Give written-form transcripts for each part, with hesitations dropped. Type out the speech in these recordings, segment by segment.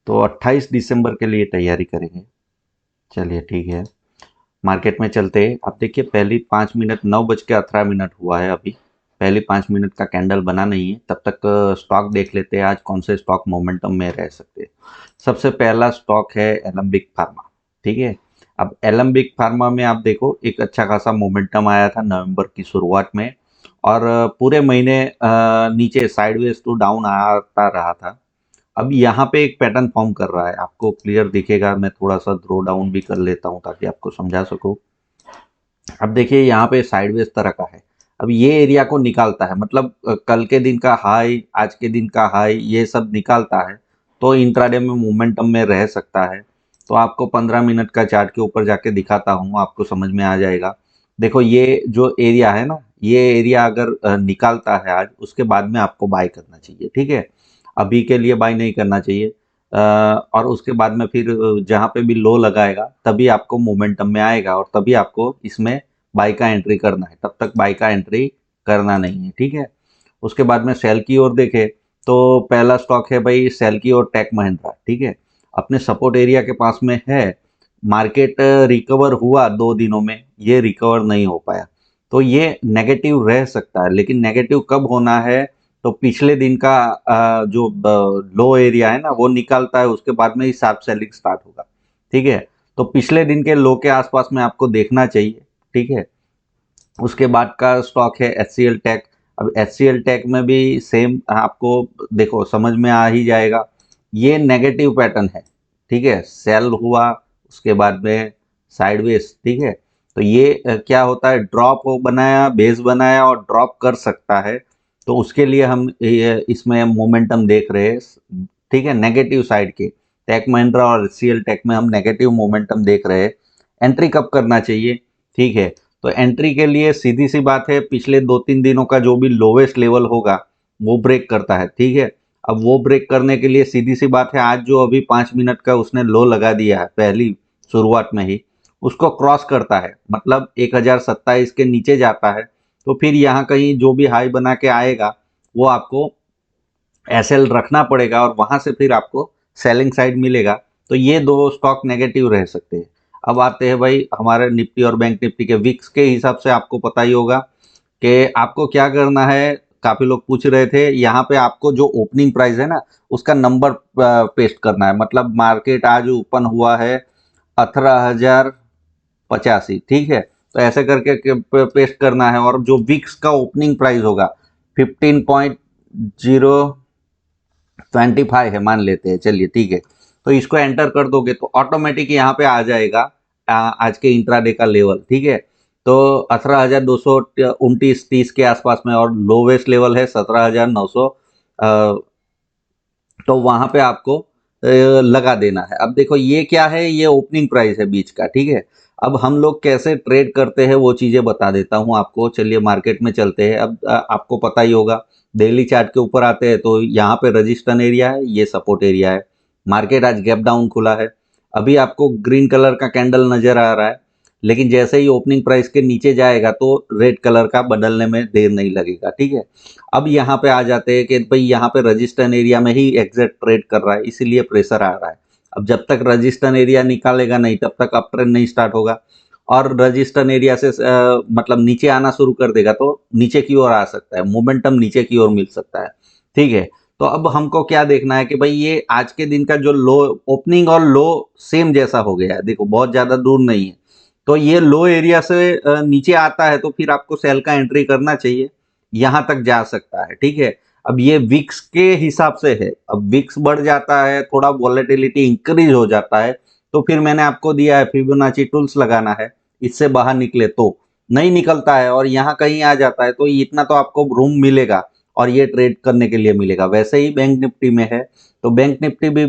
तो 28 दिसंबर के लिए तैयारी करेंगे। चलिए ठीक है, मार्केट में चलते हैं। अब देखिए पहली 5 मिनट 9:18 हुआ है अभी। पहली 5 मिनट का कैंडल बना नहीं है, तब तक स्टॉक देख लेते हैं आज कौन से स्टॉक मोमेंटम में रह सकते हैं। सबसे पहला स्टॉक है एलम्बिक फार्मा। ठीक है, अब एलम्बिक फार्मा में आप देखो एक अच्छा खासा मोमेंटम आया था नवंबर की शुरुआत में, और पूरे महीने नीचे साइडवेज टू डाउन आता रहा था। अब यहाँ पे एक पैटर्न फॉर्म कर रहा है, आपको क्लियर दिखेगा। मैं थोड़ा सा ड्रो डाउन भी कर लेता हूँ ताकि आपको समझा सकूँ। अब देखिए यहाँ पे साइडवेज तरह का है। अब ये एरिया को निकालता है, मतलब कल के दिन का हाई, आज के दिन का हाई, ये सब निकालता है तो इंट्राडे में मोमेंटम में रह सकता है। तो आपको 15 मिनट का चार्ट के ऊपर जाके दिखाता हूँ, आपको समझ में आ जाएगा। देखो ये जो एरिया है ना, ये एरिया अगर निकालता है आज, उसके बाद में आपको बाय करना चाहिए। ठीक है, अभी के लिए बाय नहीं करना चाहिए। और उसके बाद में फिर जहाँ पे भी लो लगाएगा तभी आपको मोमेंटम में आएगा, और तभी आपको इसमें बाई का एंट्री करना है। तब तक बाई का एंट्री करना नहीं है। ठीक है, उसके बाद में सेल की ओर देखें तो पहला स्टॉक है भाई सेल की ओर, टेक महिंद्रा। ठीक है, अपने सपोर्ट एरिया के पास में है। मार्केट रिकवर हुआ 2 दिनों में, ये रिकवर नहीं हो पाया, तो ये नेगेटिव रह सकता है। लेकिन नेगेटिव कब होना है, तो पिछले दिन का जो लो एरिया है ना वो निकालता है, उसके बाद में ही शार्प सेलिंग स्टार्ट होगा। ठीक है, तो पिछले दिन के लो के आसपास में आपको देखना चाहिए। ठीक है, उसके बाद का स्टॉक है एच सी एल टेक। अब एच सी एल टेक में भी सेम आपको देखो समझ में आ ही जाएगा, ये नेगेटिव पैटर्न है। ठीक है, सेल हुआ, उसके बाद में साइडवेज। ठीक है, तो ये क्या होता है, ड्रॉप हो बनाया, बेस बनाया और ड्रॉप कर सकता है। तो उसके लिए हम इसमें मोमेंटम देख रहे हैं। ठीक है, नेगेटिव साइड के टेक महिंद्रा और एच सी एल टेक में हम नेगेटिव मोमेंटम देख रहे हैं। एंट्री कब करना चाहिए? ठीक है, तो एंट्री के लिए सीधी सी बात है, पिछले 2-3 दिनों का जो भी लोवेस्ट लेवल होगा वो ब्रेक करता है। ठीक है, अब वो ब्रेक करने के लिए सीधी सी बात है, आज जो अभी 5 मिनट का उसने लो लगा दिया है पहली शुरुआत में ही, उसको क्रॉस करता है, मतलब 1027 के नीचे जाता है, तो फिर यहाँ कहीं जो भी हाई बना के आएगा वो आपको एसएल रखना पड़ेगा, और वहां से फिर आपको सेलिंग साइड मिलेगा। तो ये दो स्टॉक नेगेटिव रह सकते हैं। अब आते हैं भाई हमारे निफ्टी और बैंक निफ्टी के विक्स के हिसाब से। आपको पता ही होगा कि आपको क्या करना है। काफी लोग पूछ रहे थे, यहाँ पे आपको जो ओपनिंग प्राइस है ना उसका नंबर पेस्ट करना है। मतलब मार्केट आज ओपन हुआ है 18,085। ठीक है, तो ऐसे करके पेस्ट करना है, और जो विक्स का ओपनिंग प्राइस होगा 15.025 है मान लेते हैं, चलिए ठीक है। तो इसको एंटर कर दोगे तो ऑटोमेटिक यहाँ पे आ जाएगा आज के इंट्राडे का लेवल। ठीक है, तो 18,229-30 के आसपास में, और लोवेस्ट लेवल है 17,900। तो वहां पे आपको लगा देना है। अब देखो ये क्या है, ये ओपनिंग प्राइस है बीच का। ठीक है, अब हम लोग कैसे ट्रेड करते हैं वो चीजें बता देता हूं आपको। चलिए मार्केट में चलते हैं। अब आपको पता ही होगा, डेली चार्ट के ऊपर आते हैं तो यहाँ पे रजिस्टेंस एरिया है, ये सपोर्ट एरिया है। मार्केट आज गैप डाउन खुला है। अभी आपको ग्रीन कलर का कैंडल नजर आ रहा है, लेकिन जैसे ही ओपनिंग प्राइस के नीचे जाएगा तो रेड कलर का बदलने में देर नहीं लगेगा। ठीक है, अब यहाँ पे आ जाते हैं कि भाई यहाँ पे रजिस्टर्ड एरिया में ही एग्जैक्ट ट्रेड कर रहा है, इसीलिए प्रेशर आ रहा है। अब जब तक रजिस्टर्ड एरिया निकालेगा नहीं तब तक अप ट्रेंड नहीं स्टार्ट होगा, और रजिस्टर्ड एरिया से मतलब नीचे आना शुरू कर देगा तो नीचे की ओर आ सकता है, मोमेंटम नीचे की ओर मिल सकता है। ठीक है, तो अब हमको क्या देखना है कि भाई ये आज के दिन का जो लो, ओपनिंग और लो सेम जैसा हो गया है, देखो बहुत ज्यादा दूर नहीं है। तो ये लो एरिया से नीचे आता है तो फिर आपको सेल का एंट्री करना चाहिए, यहां तक जा सकता है। ठीक है, अब ये विक्स के हिसाब से है। अब विक्स बढ़ जाता है, थोड़ा वॉलेटिलिटी इंक्रीज हो जाता है, तो फिर मैंने आपको दिया है फिबोनाची टूल्स लगाना है। इससे बाहर निकले तो नहीं निकलता है और यहाँ कहीं आ जाता है तो इतना तो आपको रूम मिलेगा और ये ट्रेड करने के लिए मिलेगा। वैसे ही बैंक निफ्टी में है, तो बैंक निफ्टी भी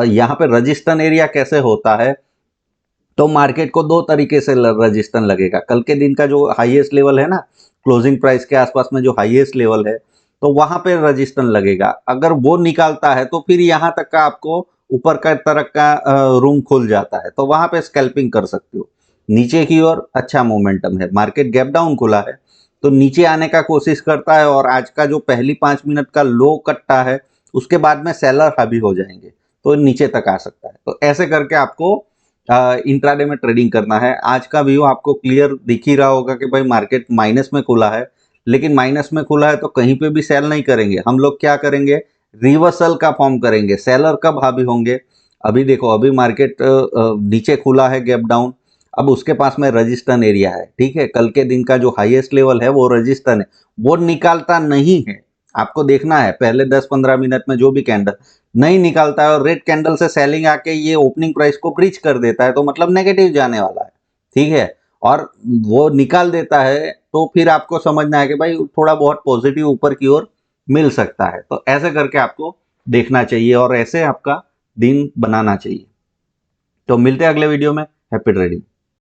यहाँ पे रजिस्टर एरिया कैसे होता है, तो मार्केट को दो तरीके से रजिस्टर लगेगा। कल के दिन का जो हाईएस्ट लेवल है ना, क्लोजिंग प्राइस के आसपास में जो हाईएस्ट लेवल है, तो वहां पे रजिस्टर लगेगा। अगर वो निकालता है तो फिर यहां तक का आपको ऊपर का तरफ का रूम खुल जाता है, तो वहां पे स्कैल्पिंग कर सकते हो। नीचे की ओर अच्छा मोमेंटम है, मार्केट गैप डाउन खुला है तो नीचे आने का कोशिश करता है, और आज का जो पहली 5 मिनट का लो कट्टा है उसके बाद में सेलर हावी हो जाएंगे। तो नीचे तक आ सकता है। तो ऐसे करके आपको इंट्राडे में ट्रेडिंग करना है। आज का व्यू आपको क्लियर दिख ही रहा होगा कि भाई मार्केट माइनस में खुला है, लेकिन माइनस में खुला है तो कहीं पे भी सेल नहीं करेंगे। हम लोग क्या करेंगे, रिवर्सल का फॉर्म करेंगे। सेलर कब हावी होंगे, अभी देखो अभी मार्केट नीचे खुला है गैप डाउन, अब उसके पास में रजिस्टेंस एरिया है, ठीक है। कल के दिन का जो हाईएस्ट लेवल है वो रजिस्टेंस है, वो निकालता नहीं है। आपको देखना है पहले 10-15 मिनट में जो भी कैंडल नहीं निकालता है और रेड कैंडल से सेलिंग आके ये ओपनिंग प्राइस को ब्रीच कर देता है, तो मतलब नेगेटिव जाने वाला है, ठीक है। और वो निकाल देता है तो फिर आपको समझना है कि भाई थोड़ा बहुत पॉजिटिव ऊपर की ओर मिल सकता है। तो ऐसे करके आपको देखना चाहिए और ऐसे आपका दिन बनाना चाहिए। तो मिलते हैं अगले वीडियो में। Happy trading.